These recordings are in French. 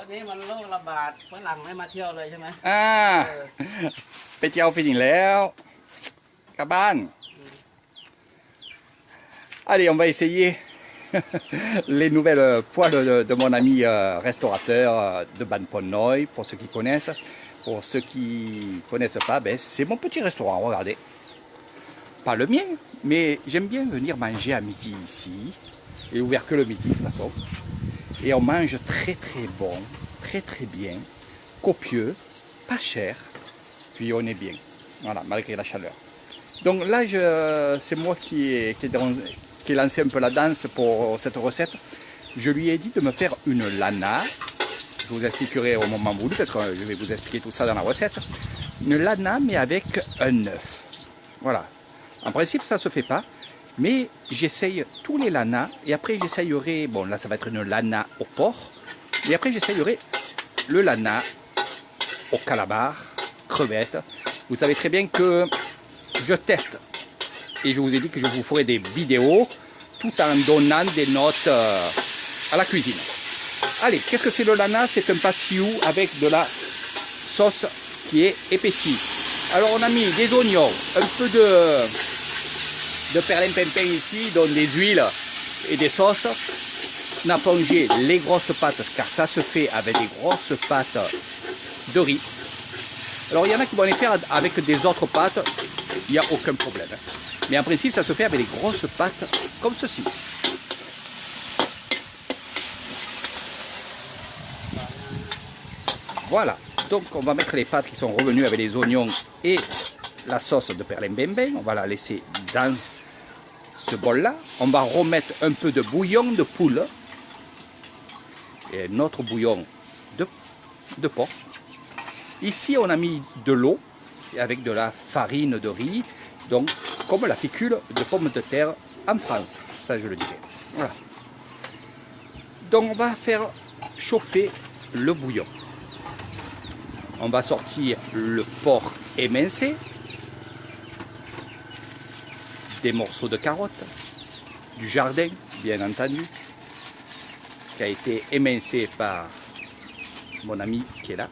อนนี้มันโรคระบาดฝรั่งไม่มาเที่ยวเลยใช่ไหม ไปเที่ยวไปถึงแล้วกลับบ้าน Allez, on va essayer les nouvelles poêles de mon ami restaurateur de Ban Pon Noi, pour ceux qui connaissent. Pour ceux qui ne connaissent pas, ben, c'est mon petit restaurant, regardez. Pas le mien, mais j'aime bien venir manger à midi ici. Il est ouvert que le midi de toute façon. Et on mange très très bon, très très bien, copieux, pas cher, puis on est bien. Voilà, malgré la chaleur. Donc là, c'est moi qui ai lancé un peu la danse pour cette recette. Je lui ai dit de me faire une lana. Je vous expliquerai au moment voulu, parce que je vais vous expliquer tout ça dans la recette. Une lana, mais avec un œuf. Voilà. En principe, ça ne se fait pas. Mais j'essaye tous les lanas. Et après, j'essayerai... Bon, là, ça va être une lana au porc. Et après, j'essayerai le lana au calamar, crevettes. Vous savez très bien que je teste. Et je vous ai dit que je vous ferai des vidéos tout en donnant des notes à la cuisine. Allez, qu'est-ce que c'est le lana? C'est un passiou avec de la sauce qui est épaissie. Alors on a mis des oignons, un peu de perlimpinpin ici, donc des huiles et des sauces. On a plongé les grosses pâtes, car ça se fait avec des grosses pâtes de riz. Alors il y en a qui vont les faire avec des autres pâtes, il n'y a aucun problème. Mais en principe, ça se fait avec des grosses pâtes comme ceci. Voilà, donc on va mettre les pâtes qui sont revenues avec les oignons et la sauce de perlimpinpin. On va la laisser dans ce bol-là. On va remettre un peu de bouillon de poule et notre bouillon de porc. Ici, on a mis de l'eau avec de la farine de riz, donc comme la fécule de pommes de terre en France. Ça, je le dirais. Voilà. Donc, on va faire chauffer le bouillon. On va sortir le porc émincé, des morceaux de carottes, du jardin, bien entendu, qui a été émincé par mon ami qui est là.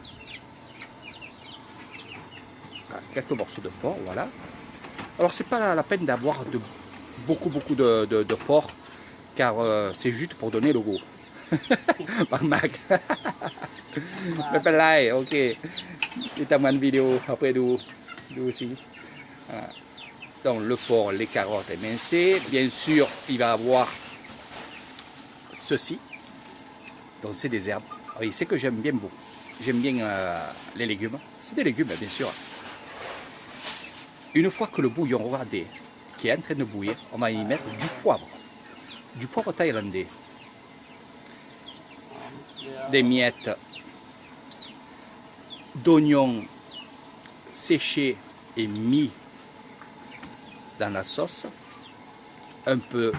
Quelques morceaux de porc, voilà. Alors c'est pas la peine d'avoir beaucoup de porc, car c'est juste pour donner le goût. Bang Mac. Mais pas là, ok. C'est à une vidéo, après nous aussi. Voilà. Donc le porc, les carottes émincées, bien sûr il va avoir ceci. Donc c'est des herbes. Alors, il sait que j'aime bien beaucoup. J'aime bien les légumes. C'est des légumes bien sûr. Une fois que le bouillon, regardez, qui est en train de bouillir, on va y mettre du poivre thaïlandais, des miettes d'oignons séchés et mis dans la sauce, un peu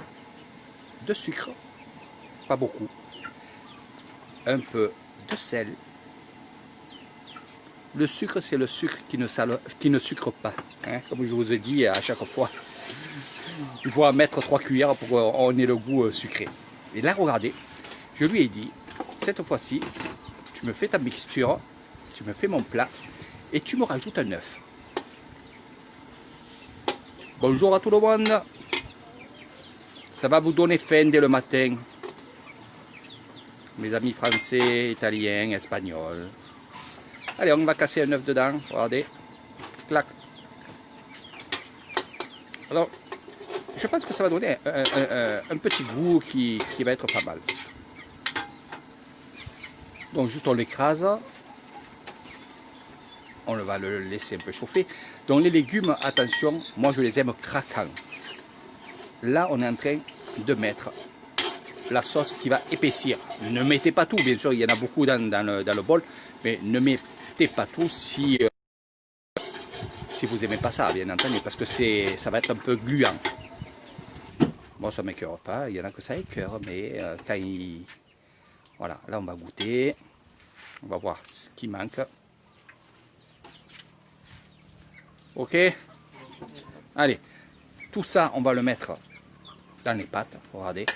de sucre, pas beaucoup, un peu de sel. Le sucre, c'est le sucre qui ne sucre pas. Hein, comme je vous ai dit à chaque fois. Il faut en mettre 3 cuillères pour qu'on ait le goût sucré. Et là, regardez, je lui ai dit, cette fois-ci, tu me fais ta mixture, tu me fais mon plat, et tu me rajoutes un œuf. Bonjour à tout le monde. Ça va vous donner faim dès le matin. Mes amis français, italiens, espagnols. Allez, on va casser un œuf dedans, regardez. Clac. Alors, je pense que ça va donner un petit goût qui va être pas mal. Donc juste on l'écrase. On va le laisser un peu chauffer. Donc les légumes, attention, moi je les aime craquants. Là, on est en train de mettre la sauce qui va épaissir. Ne mettez pas tout, bien sûr, il y en a beaucoup dans le bol, mais ne mettez pas tout si vous n'aimez pas ça, bien entendu, parce que ça va être un peu gluant. Moi, ça ne m'écœure pas, il y en a que ça écœure, mais quand il... Voilà, là on va goûter, on va voir ce qui manque. Ok. Allez, tout ça, on va le mettre dans les pâtes, regardez.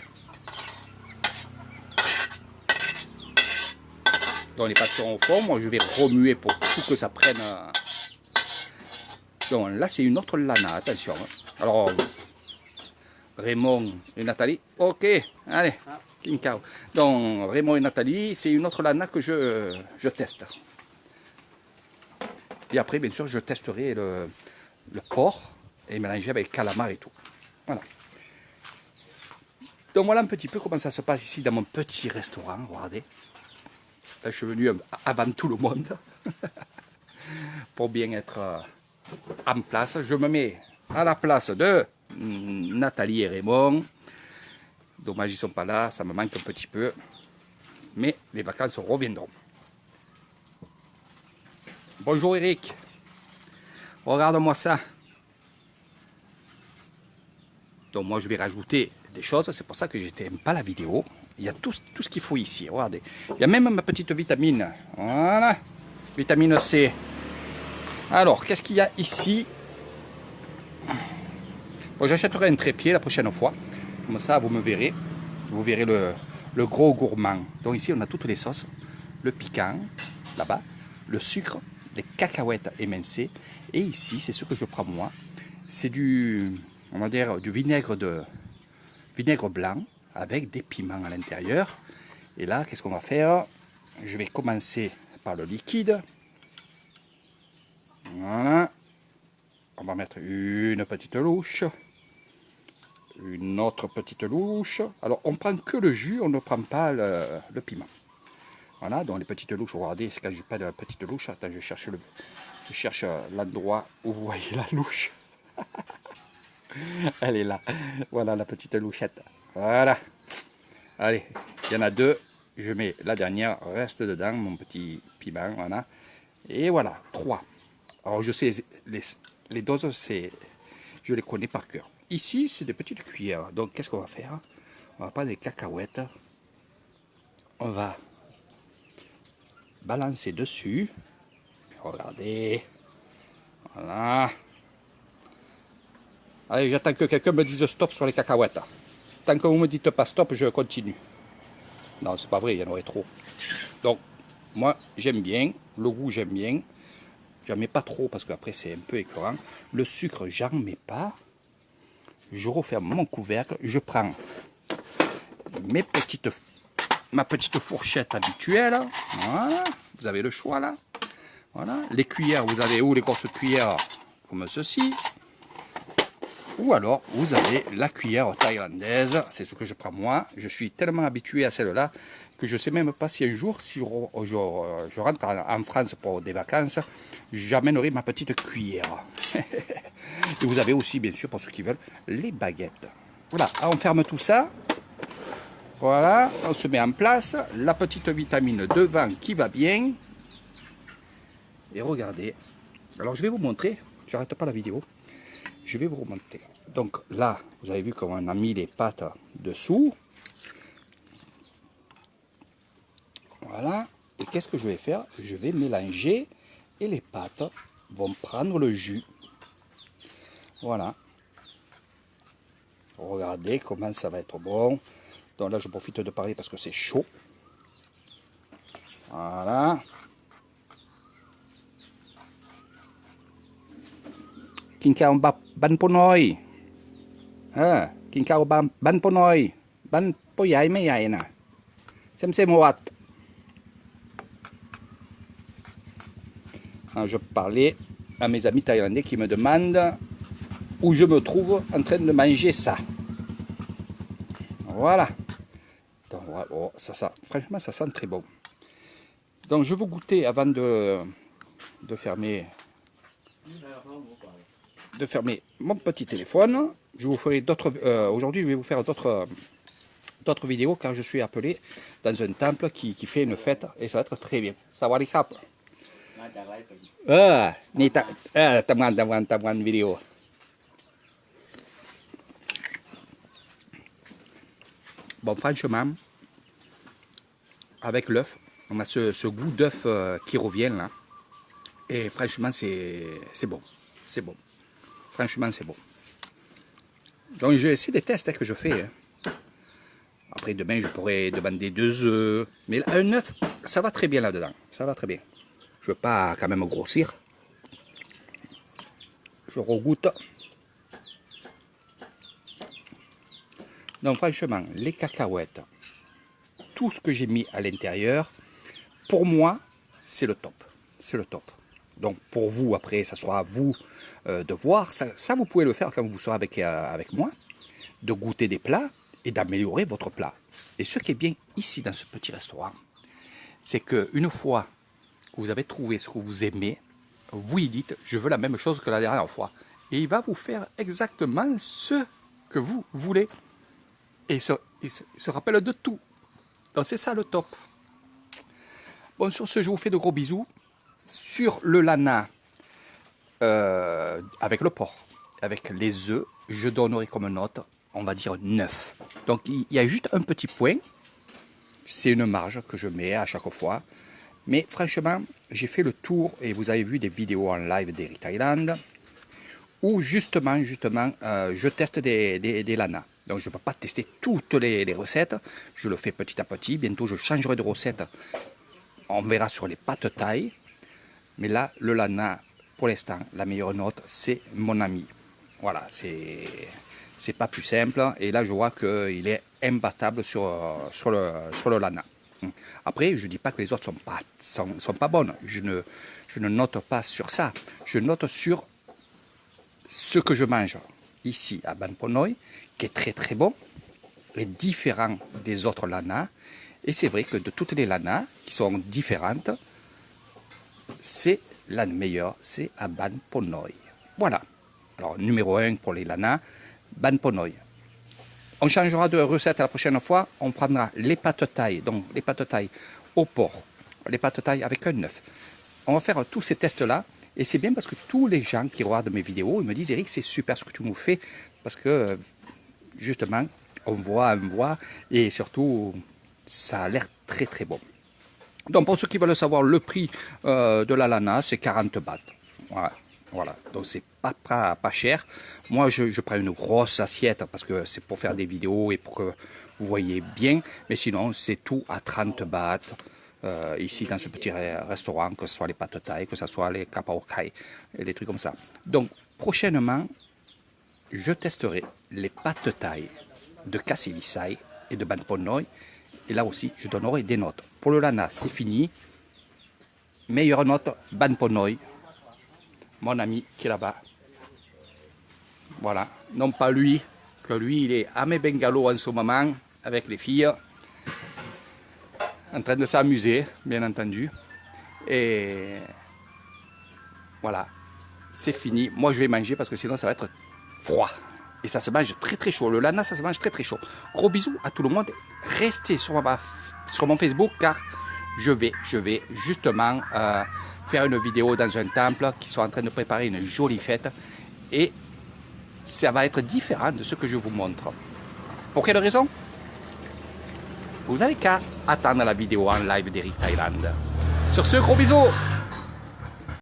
Donc les pâtes sont au fond, moi je vais remuer pour tout que ça prenne. Donc là c'est une autre lana, attention. Alors Raymond et Nathalie, ok, allez, King Cow. Donc Raymond et Nathalie, c'est une autre lana que je teste. Et après bien sûr je testerai le porc et mélanger avec calamar et tout. Voilà. Donc voilà un petit peu comment ça se passe ici dans mon petit restaurant, regardez. Je suis venu avant tout le monde pour bien être en place. Je me mets à la place de Nathalie et Raymond. Dommage ils ne sont pas là, ça me manque un petit peu. Mais les vacances reviendront. Bonjour Eric. Regarde-moi ça. Donc moi je vais rajouter des choses, c'est pour ça que je n'aime pas la vidéo. Il y a tout ce qu'il faut ici, regardez. Il y a même ma petite vitamine. Voilà. Vitamine C. Alors, qu'est-ce qu'il y a ici? Bon, j'achèterai un trépied la prochaine fois. Comme ça, vous me verrez. Vous verrez le gros gourmand. Donc ici, on a toutes les sauces. Le piquant, là-bas. Le sucre, les cacahuètes émincées. Et ici, c'est ce que je prends moi. C'est on va dire, du vinaigre blanc avec des piments à l'intérieur. Et là, qu'est-ce qu'on va faire? Je vais commencer par le liquide. Voilà. On va mettre une petite louche. Une autre petite louche. Alors, on prend que le jus, on ne prend pas le piment. Voilà, donc les petites louches, regardez, c'est quand je pas de petite louche. Attends, je cherche l'endroit où vous voyez la louche. Elle est là. Voilà la petite louchette. Voilà. Allez, il y en a deux. Je mets la dernière, reste dedans, mon petit piment. Voilà. Et voilà, 3. Alors je sais, les doses, je les connais par cœur. Ici, c'est des petites cuillères. Donc qu'est-ce qu'on va faire? On va prendre des cacahuètes. On va balancer dessus. Regardez. Voilà. Allez, j'attends que quelqu'un me dise stop sur les cacahuètes. Tant que vous ne me dites pas stop, je continue. Non, c'est pas vrai, il y en aurait trop. Donc, moi, j'aime bien. Le goût, j'aime bien. J'en mets pas trop parce qu'après, c'est un peu écœurant. Le sucre, j'en mets pas. Je referme mon couvercle. Je prends ma petite fourchette habituelle. Voilà. Vous avez le choix, là. Voilà. Les cuillères, vous avez où les grosses cuillères comme ceci. Ou alors, vous avez la cuillère thaïlandaise, c'est ce que je prends moi. Je suis tellement habitué à celle-là que je ne sais même pas si un jour, si je rentre en France pour des vacances, j'amènerai ma petite cuillère. Et vous avez aussi, bien sûr, pour ceux qui veulent, les baguettes. Voilà, on ferme tout ça. Voilà, on se met en place. La petite vitamine devant qui va bien. Et regardez. Alors, je vais vous montrer. J'arrête pas la vidéo. Je vais vous remonter. Donc là, vous avez vu comment on a mis les pâtes dessous. Voilà. Et qu'est-ce que je vais faire? Je vais mélanger et les pâtes vont prendre le jus. Voilà. Regardez comment ça va être bon. Donc là, je profite de parler parce que c'est chaud. Voilà.กินข้าวบันปน้อยกินข้าวบันปน้อยบันปใหญ่ไม่ใหญ่น่ะเซมวัด Je parlais à mes amis thaïlandais qui me demandent où je me trouve en train de manger ça. Voilà. Donc, oh, franchement, ça sent très bon. Donc, je vais goûter avant de fermer mon petit téléphone. Je vous ferai d'autres. Aujourd'hui, je vais vous faire d'autres vidéos car je suis appelé dans un temple qui fait une fête et ça va être très bien. Sawadee krap. Ni tamgan vidéo. Bon, franchement, avec l'œuf, on a ce goût d'œuf qui revient là. Et franchement, c'est bon. C'est bon. Franchement, c'est bon. Donc, c'est des tests que je fais. Après, demain, je pourrais demander 2 œufs. Mais un œuf, ça va très bien là-dedans. Ça va très bien. Je veux pas quand même grossir. Je regoute. Donc franchement, les cacahuètes, tout ce que j'ai mis à l'intérieur, pour moi, c'est le top. C'est le top. Donc pour vous, après, ça sera à vous de voir. Ça, vous pouvez le faire quand vous serez avec moi, de goûter des plats et d'améliorer votre plat. Et ce qui est bien ici dans ce petit restaurant, c'est qu'une fois que vous avez trouvé ce que vous aimez, vous y dites, je veux la même chose que la dernière fois. Et il va vous faire exactement ce que vous voulez. Et il se rappelle de tout. Donc c'est ça le top. Bon, sur ce, je vous fais de gros bisous. Sur le lana, avec le porc, avec les œufs, je donnerai comme note, on va dire 9. Donc il y a juste un petit point. C'est une marge que je mets à chaque fois. Mais franchement, j'ai fait le tour et vous avez vu des vidéos en live d'Eric Thailand où justement, je teste des lanas. Donc je ne peux pas tester toutes les recettes. Je le fais petit à petit. Bientôt, je changerai de recette. On verra sur les pâtes thaï. Mais là, le lana, pour l'instant, la meilleure note, c'est mon ami. Voilà, c'est pas plus simple. Et là, je vois qu'il est imbattable sur le lana. Après, je ne dis pas que les autres sont pas bonnes. Je ne note pas sur ça. Je note sur ce que je mange ici à Ban Pon Noi, qui est très très bon, est différent des autres lanas. Et c'est vrai que de toutes les lanas qui sont différentes, c'est la meilleure, c'est à Ban Pon Noi. Voilà. Alors, numéro 1 pour les lanas, Ban Pon Noi. On changera de recette la prochaine fois. On prendra les pâtes thaï, donc les pâtes thaï au porc, les pâtes thaï avec un œuf. On va faire tous ces tests-là. Et c'est bien parce que tous les gens qui regardent mes vidéos, ils me disent, Eric, c'est super ce que tu nous fais. Parce que, justement, on voit, et surtout, ça a l'air très très bon. Donc, pour ceux qui veulent savoir le prix de la lana, c'est 40 bahts. Voilà. Donc, c'est pas cher. Moi, je prends une grosse assiette parce que c'est pour faire des vidéos et pour que vous voyez bien. Mais sinon, c'est tout à 30 bahts. Ici dans ce petit restaurant, que ce soit les pâtes thaï, que ce soit les kapao kai, et des trucs comme ça. Donc prochainement, je testerai les pâtes thaï de Kasivisai et de Ban Pon Noi. Et là aussi, je donnerai des notes. Pour le lana, c'est fini. Meilleure note, Ban Pon Noi. Mon ami qui est là-bas. Voilà. Non pas lui, parce que lui, il est à mes bungalows en ce moment, avec les filles. En train de s'amuser, bien entendu. Et voilà, c'est fini. Moi, je vais manger parce que sinon, ça va être froid. Et ça se mange très très chaud. Le lana, ça se mange très très chaud. Gros bisous à tout le monde. Restez sur mon Facebook car je vais justement faire une vidéo dans un temple qui sont en train de préparer une jolie fête. Et ça va être différent de ce que je vous montre. Pour quelle raison ? Vous n'avez qu'à attendre la vidéo en live d'Eric Thailand. Sur ce, gros bisous!